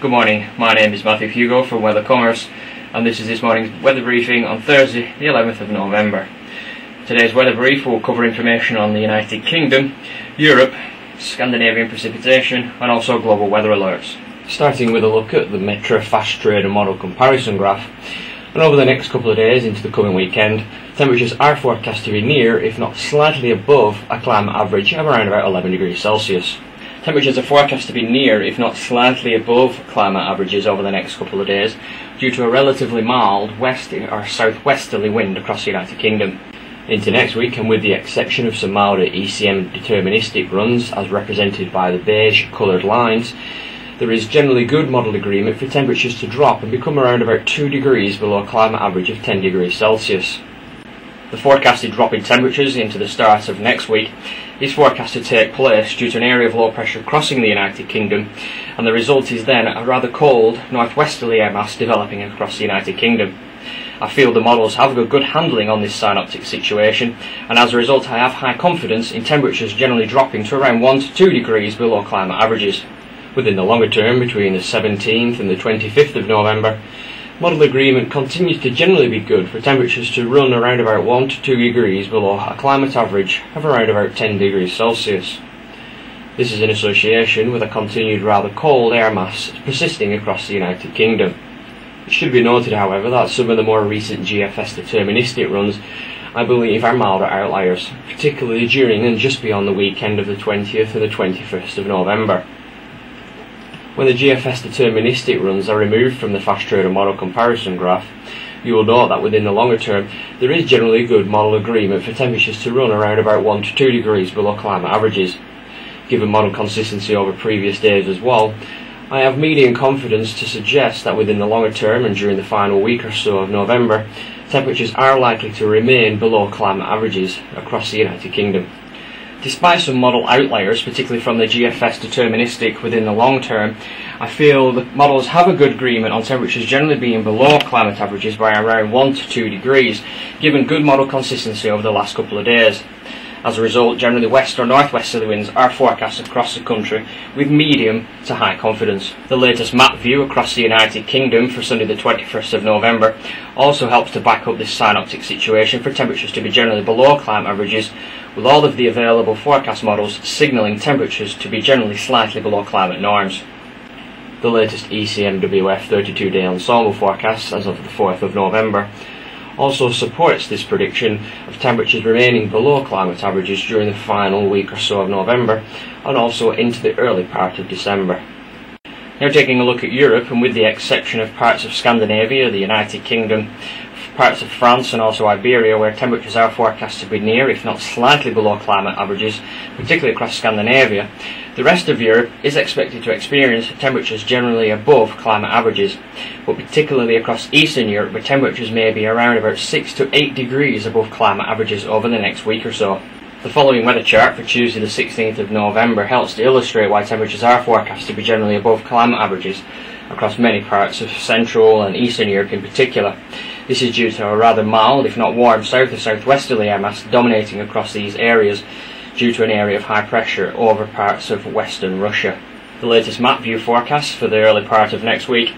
Good morning, my name is Matthew Hugo from Weather Commerce, and this is this morning's weather briefing on Thursday the 11th of November. Today's weather brief will cover information on the United Kingdom, Europe, Scandinavian precipitation and also global weather alerts. Starting with a look at the Metro Fast Trader model comparison graph, and over the next couple of days into the coming weekend, temperatures are forecast to be near, if not slightly above, a climate average of around about 11 degrees Celsius. Temperatures are forecast to be near, if not slightly above, climate averages over the next couple of days due to a relatively mild west or southwesterly wind across the United Kingdom. Into next week, and with the exception of some milder ECM deterministic runs as represented by the beige coloured lines, there is generally good model agreement for temperatures to drop and become around about 2 degrees below a climate average of 10 degrees Celsius. The forecasted drop in temperatures into the start of next week is forecast to take place due to an area of low pressure crossing the United Kingdom, and the result is then a rather cold northwesterly air mass developing across the United Kingdom. I feel the models have a good handling on this synoptic situation, and as a result I have high confidence in temperatures generally dropping to around 1 to 2 degrees below climate averages. Within the longer term, between the 17th and the 25th of November, model agreement continues to generally be good for temperatures to run around about 1 to 2 degrees below a climate average of around about 10 degrees Celsius. This is in association with a continued rather cold air mass persisting across the United Kingdom. It should be noted, however, that some of the more recent GFS deterministic runs I believe are milder outliers, particularly during and just beyond the weekend of the 20th and the 21st of November. When the GFS deterministic runs are removed from the Fast Trader model comparison graph, you will note that within the longer term there is generally good model agreement for temperatures to run around about 1 to 2 degrees below climate averages. Given model consistency over previous days as well, I have medium confidence to suggest that within the longer term and during the final week or so of November, temperatures are likely to remain below climate averages across the United Kingdom. Despite some model outliers, particularly from the GFS deterministic within the long term, I feel the models have a good agreement on temperatures generally being below climate averages by around 1 to 2 degrees, given good model consistency over the last couple of days. As a result, generally west or northwesterly winds are forecast across the country with medium to high confidence. The latest map view across the United Kingdom for Sunday the 21st of November also helps to back up this synoptic situation for temperatures to be generally below climate averages, with all of the available forecast models signalling temperatures to be generally slightly below climate norms. The latest ECMWF 32-day ensemble forecast as of the 4th of November also supports this prediction of temperatures remaining below climate averages during the final week or so of November and also into the early part of December. Now taking a look at Europe, and with the exception of parts of Scandinavia, the United Kingdom, parts of France and also Iberia, where temperatures are forecast to be near, if not slightly below climate averages, particularly across Scandinavia, the rest of Europe is expected to experience temperatures generally above climate averages, but particularly across Eastern Europe, where temperatures may be around about 6 to 8 degrees above climate averages over the next week or so. The following weather chart for Tuesday the 16th of November helps to illustrate why temperatures are forecast to be generally above climate averages across many parts of Central and Eastern Europe in particular. This is due to a rather mild, if not warm, south or southwesterly air mass dominating across these areas due to an area of high pressure over parts of western Russia. The latest map view forecast for the early part of next week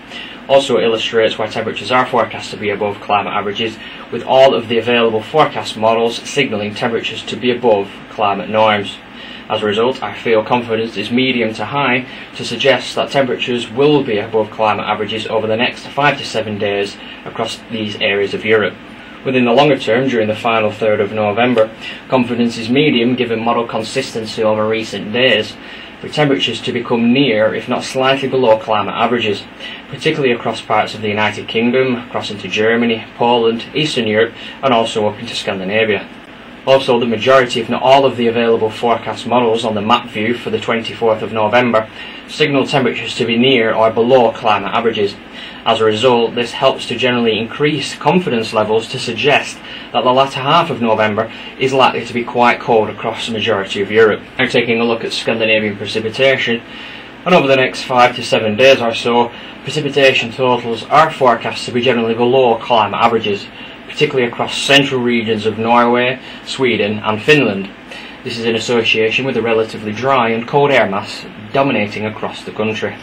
also illustrates why temperatures are forecast to be above climate averages, with all of the available forecast models signalling temperatures to be above climate norms. As a result, I feel confidence is medium to high to suggest that temperatures will be above climate averages over the next 5 to 7 days across these areas of Europe. Within the longer term, during the final third of November, confidence is medium given model consistency over recent days, for temperatures to become near, if not slightly below climate averages, particularly across parts of the United Kingdom, across into Germany, Poland, Eastern Europe and also up into Scandinavia. Also, the majority, if not all, of the available forecast models on the map view for the 24th of November signal temperatures to be near or below climate averages. As a result, this helps to generally increase confidence levels to suggest that the latter half of November is likely to be quite cold across the majority of Europe. Now taking a look at Scandinavian precipitation, and over the next 5 to 7 days or so, precipitation totals are forecast to be generally below climate averages, particularly across central regions of Norway, Sweden and Finland. This is in association with a relatively dry and cold air mass dominating across the country.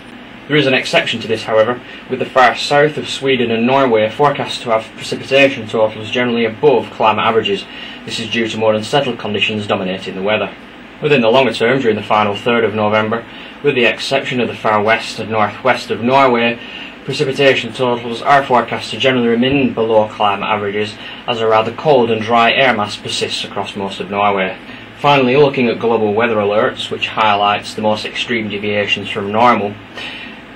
There is an exception to this, however, with the far south of Sweden and Norway forecast to have precipitation totals generally above climate averages. This is due to more unsettled conditions dominating the weather. Within the longer term, during the final third of November, with the exception of the far west and northwest of Norway, precipitation totals are forecast to generally remain below climate averages as a rather cold and dry air mass persists across most of Norway. Finally, looking at global weather alerts, which highlights the most extreme deviations from normal,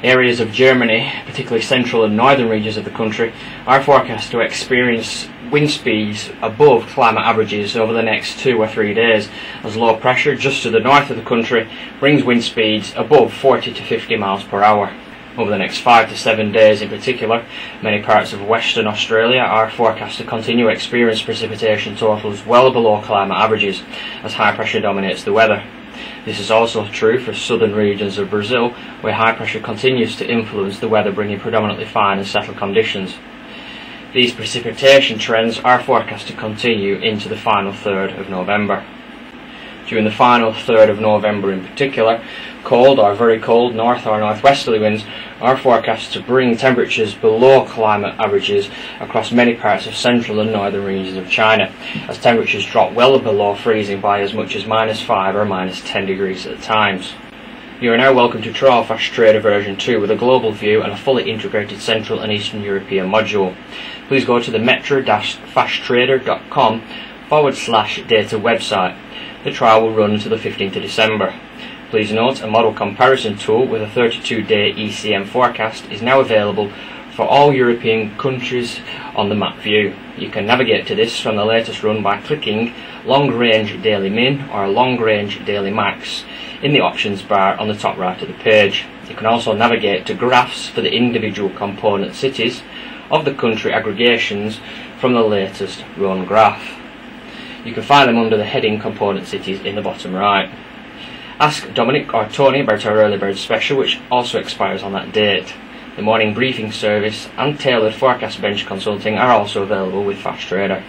areas of Germany, particularly central and northern regions of the country, are forecast to experience wind speeds above climate averages over the next 2 or 3 days, as low pressure just to the north of the country brings wind speeds above 40 to 50 miles per hour. Over the next 5 to 7 days in particular, many parts of Western Australia are forecast to continue to experience precipitation totals well below climate averages as high pressure dominates the weather. This is also true for southern regions of Brazil, where high pressure continues to influence the weather, bringing predominantly fine and settled conditions. These precipitation trends are forecast to continue into the final third of November. During the final third of November in particular, cold or very cold north or northwesterly winds are forecast to bring temperatures below climate averages across many parts of central and northern regions of China, as temperatures drop well below freezing by as much as -5 or -10 degrees at times. You are now welcome to trial Fast Trader version 2 with a global view and a fully integrated Central and Eastern European module. Please go to the metro-fasttrader.com/data website. The trial will run until the 15th of December. Please note, a model comparison tool with a 32-day ECM forecast is now available for all European countries on the map view. You can navigate to this from the latest run by clicking Long Range Daily Min or Long Range Daily Max in the options bar on the top right of the page. You can also navigate to graphs for the individual component cities of the country aggregations from the latest run graph. You can find them under the heading Component Cities in the bottom right. Ask Dominic or Tony about our early bird special, which also expires on that date. The morning briefing service and tailored forecast bench consulting are also available with Fast Trader.